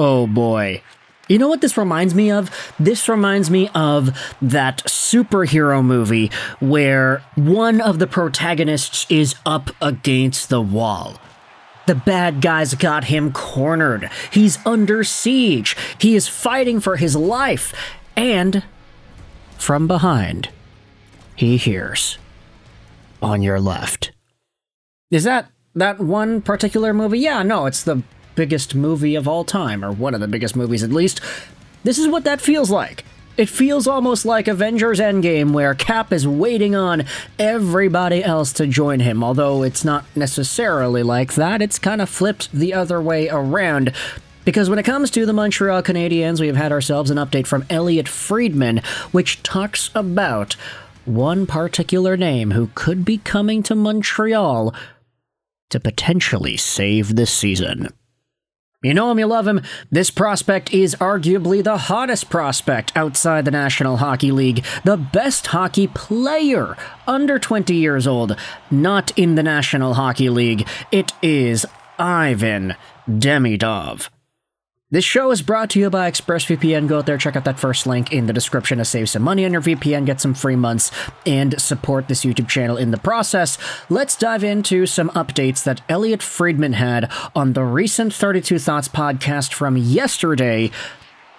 Oh boy. You know what this reminds me of? This reminds me of that superhero movie where one of the protagonists is up against the wall. The bad guys got him cornered. He's under siege. He is fighting for his life. And from behind, he hears, "On your left." Is that one particular movie? Yeah, no, it's the biggest movie of all time, or one of the biggest movies at least. This is what that feels like. It feels almost like Avengers Endgame, where Cap is waiting on everybody else to join him, although it's not necessarily like that. It's kind of flipped the other way around. Because when it comes to the Montreal Canadiens, we have had ourselves an update from Elliotte Friedman, which talks about one particular name who could be coming to Montreal to potentially save this season. You know him, you love him. This prospect is arguably the hottest prospect outside the National Hockey League, the best hockey player under 20 years old, not in the National Hockey League. It is Ivan Demidov. This show is brought to you by ExpressVPN. Go out there, check out that first link in the description to save some money on your VPN, get some free months, and support this YouTube channel in the process. Let's dive into some updates that Elliotte Friedman had on the recent 32 Thoughts podcast from yesterday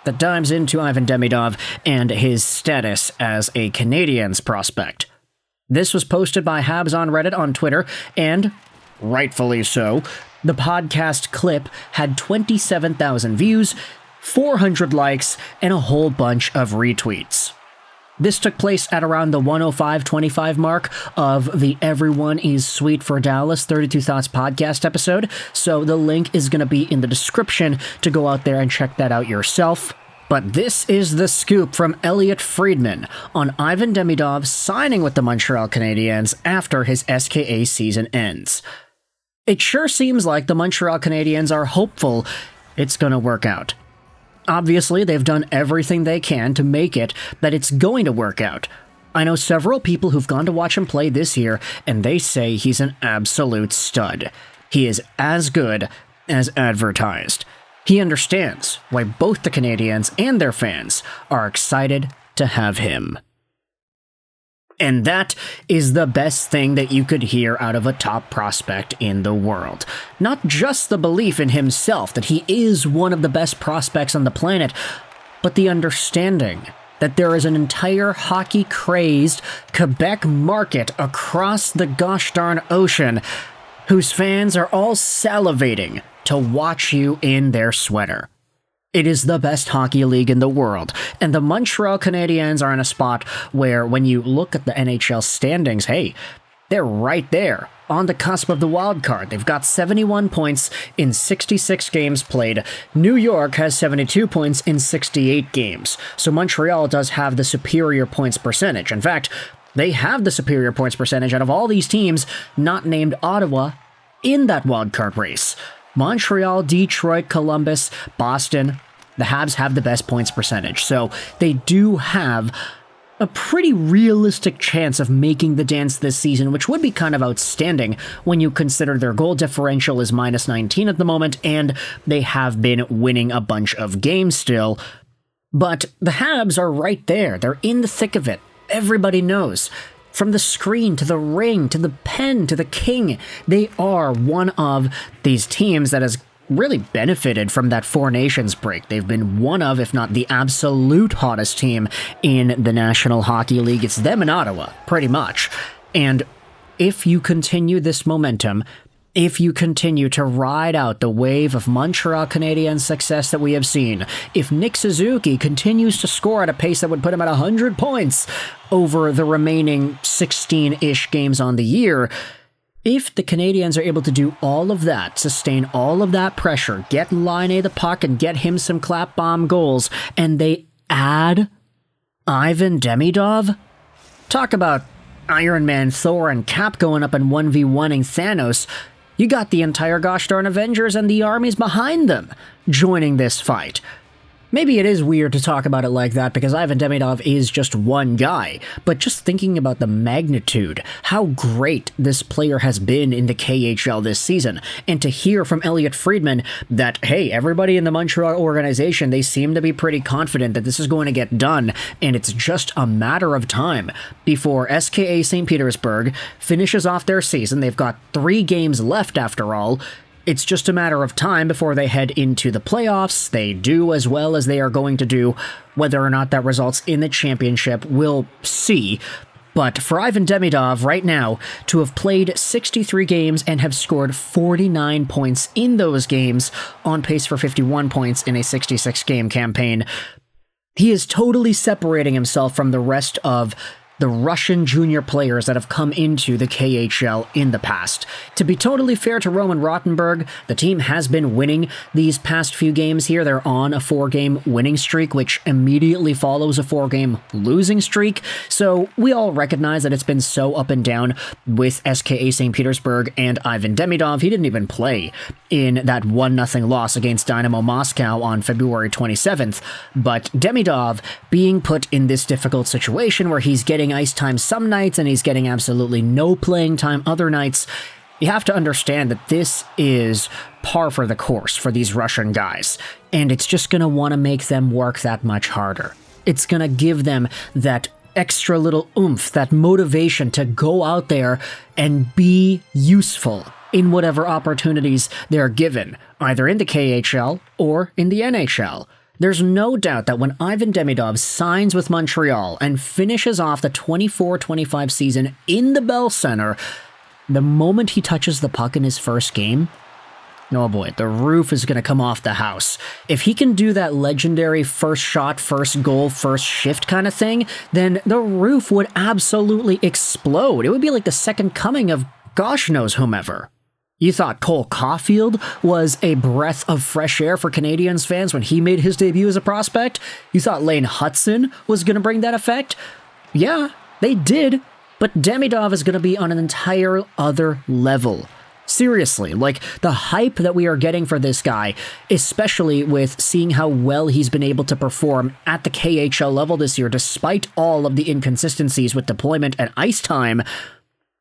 that dives into Ivan Demidov and his status as a Canadiens prospect. This was posted by Habs on Reddit on Twitter, and rightfully so. The podcast clip had 27,000 views, 400 likes, and a whole bunch of retweets. This took place at around the 105.25 mark of the Everyone is Sweet for Dallas 32 Thoughts podcast episode, so the link is going to be in the description to go out there and check that out yourself. But this is the scoop from Elliotte Friedman on Ivan Demidov signing with the Montreal Canadiens after his SKA season ends. It sure seems like the Montreal Canadiens are hopeful it's going to work out. Obviously, they've done everything they can to make it that it's going to work out. I know several people who've gone to watch him play this year, and they say he's an absolute stud. He is as good as advertised. He understands why both the Canadiens and their fans are excited to have him. And that is the best thing that you could hear out of a top prospect in the world. Not just the belief in himself that he is one of the best prospects on the planet, but the understanding that there is an entire hockey-crazed Quebec market across the gosh darn ocean whose fans are all salivating to watch you in their sweater. It is the best hockey league in the world, and the Montreal Canadiens are in a spot where when you look at the NHL standings, hey, they're right there on the cusp of the wild card. They've got 71 points in 66 games played. New York has 72 points in 68 games, so Montreal does have the superior points percentage. In fact, they have the superior points percentage out of all these teams not named Ottawa in that wild card race. Montreal, Detroit, Columbus, Boston, the Habs have the best points percentage, so they do have a pretty realistic chance of making the dance this season, which would be kind of outstanding when you consider their goal differential is minus 19 at the moment, and they have been winning a bunch of games still. But the Habs are right there. They're in the thick of it. Everybody knows. From the screen, to the ring, to the pen, to the king, they are one of these teams that has really benefited from that Four Nations break. They've been one of, if not the absolute hottest team in the National Hockey League. It's them in Ottawa, pretty much. And if you continue this momentum, if you continue to ride out the wave of Montreal Canadiens success that we have seen, if Nick Suzuki continues to score at a pace that would put him at 100 points over the remaining 16-ish games on the year, if the Canadiens are able to do all of that, sustain all of that pressure, get Laine the puck and get him some clap bomb goals, and they add Ivan Demidov, talk about Iron Man, Thor, and Cap going up and 1v1ing Thanos. You got the entire gosh darn Avengers and the armies behind them joining this fight. Maybe it is weird to talk about it like that because Ivan Demidov is just one guy, but just thinking about the magnitude, how great this player has been in the KHL this season, and to hear from Elliotte Friedman that, hey, everybody in the Montreal organization, they seem to be pretty confident that this is going to get done, and it's just a matter of time before SKA St. Petersburg finishes off their season. They've got 3 games left after all. It's just a matter of time before they head into the playoffs. They do as well as they are going to do. Whether or not that results in the championship, we'll see. But for Ivan Demidov right now, to have played 63 games and have scored 49 points in those games, on pace for 51 points in a 66-game campaign, he is totally separating himself from the rest of the Russian junior players that have come into the KHL in the past. To be totally fair to Roman Rottenberg, the team has been winning these past few games here. They're on a 4-game winning streak, which immediately follows a 4-game losing streak. So we all recognize that it's been so up and down with SKA St. Petersburg and Ivan Demidov. He didn't even play in that 1-0 loss against Dynamo Moscow on February 27th. But Demidov being put in this difficult situation where he's getting ice time some nights and he's getting absolutely no playing time other nights, you have to understand that this is par for the course for these Russian guys, and it's just going to want to make them work that much harder. It's going to give them that extra little oomph, that motivation to go out there and be useful in whatever opportunities they're given, either in the KHL or in the NHL. There's no doubt that when Ivan Demidov signs with Montreal and finishes off the 24-25 season in the Bell Center, the moment he touches the puck in his first game, oh boy, the roof is going to come off the house. If he can do that legendary first shot, first goal, first shift kind of thing, then the roof would absolutely explode. It would be like the second coming of gosh knows whomever. You thought Cole Caulfield was a breath of fresh air for Canadiens fans when he made his debut as a prospect? You thought Lane Hutson was going to bring that effect? Yeah, they did. But Demidov is going to be on an entire other level. Seriously, like the hype that we are getting for this guy, especially with seeing how well he's been able to perform at the KHL level this year, despite all of the inconsistencies with deployment and ice time,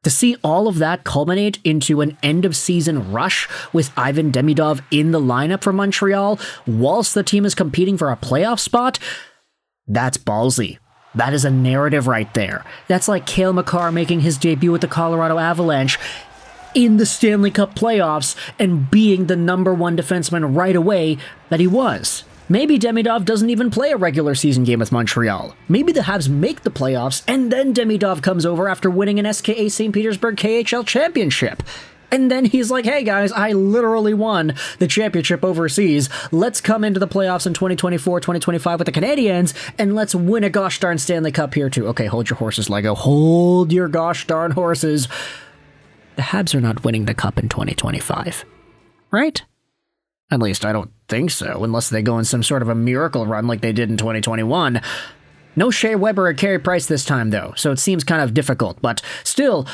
to see all of that culminate into an end-of-season rush with Ivan Demidov in the lineup for Montreal whilst the team is competing for a playoff spot, that's ballsy. That is a narrative right there. That's like Cale Makar making his debut with the Colorado Avalanche in the Stanley Cup Playoffs and being the number 1 defenseman right away that he was. Maybe Demidov doesn't even play a regular season game with Montreal. Maybe the Habs make the playoffs, and then Demidov comes over after winning an SKA St. Petersburg KHL championship. And then he's like, hey guys, I literally won the championship overseas. Let's come into the playoffs in 2024-2025 with the Canadiens, and let's win a gosh darn Stanley Cup here too. Okay, hold your horses, Lego. Hold your gosh darn horses. The Habs are not winning the cup in 2025. Right? At least I don't think so, unless they go in some sort of a miracle run like they did in 2021. No Shea Weber or Carey Price this time, though, so it seems kind of difficult, but still,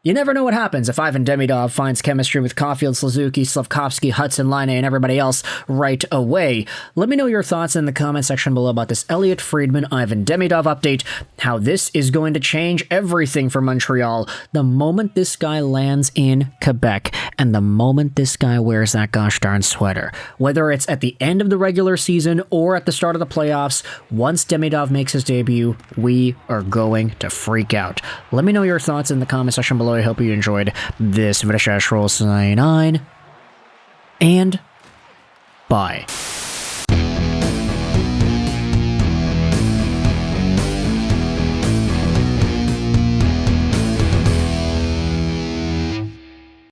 you never know what happens if Ivan Demidov finds chemistry with Caulfield, Suzuki, Slavkovsky, Hudson, Laine, and everybody else right away. Let me know your thoughts in the comment section below about this Elliotte Friedman, Ivan Demidov update, how this is going to change everything for Montreal the moment this guy lands in Quebec and the moment this guy wears that gosh darn sweater. Whether it's at the end of the regular season or at the start of the playoffs, once Demidov makes his debut, we are going to freak out. Let me know your thoughts in the comment section below. I hope you enjoyed this video. Roll 9, and bye.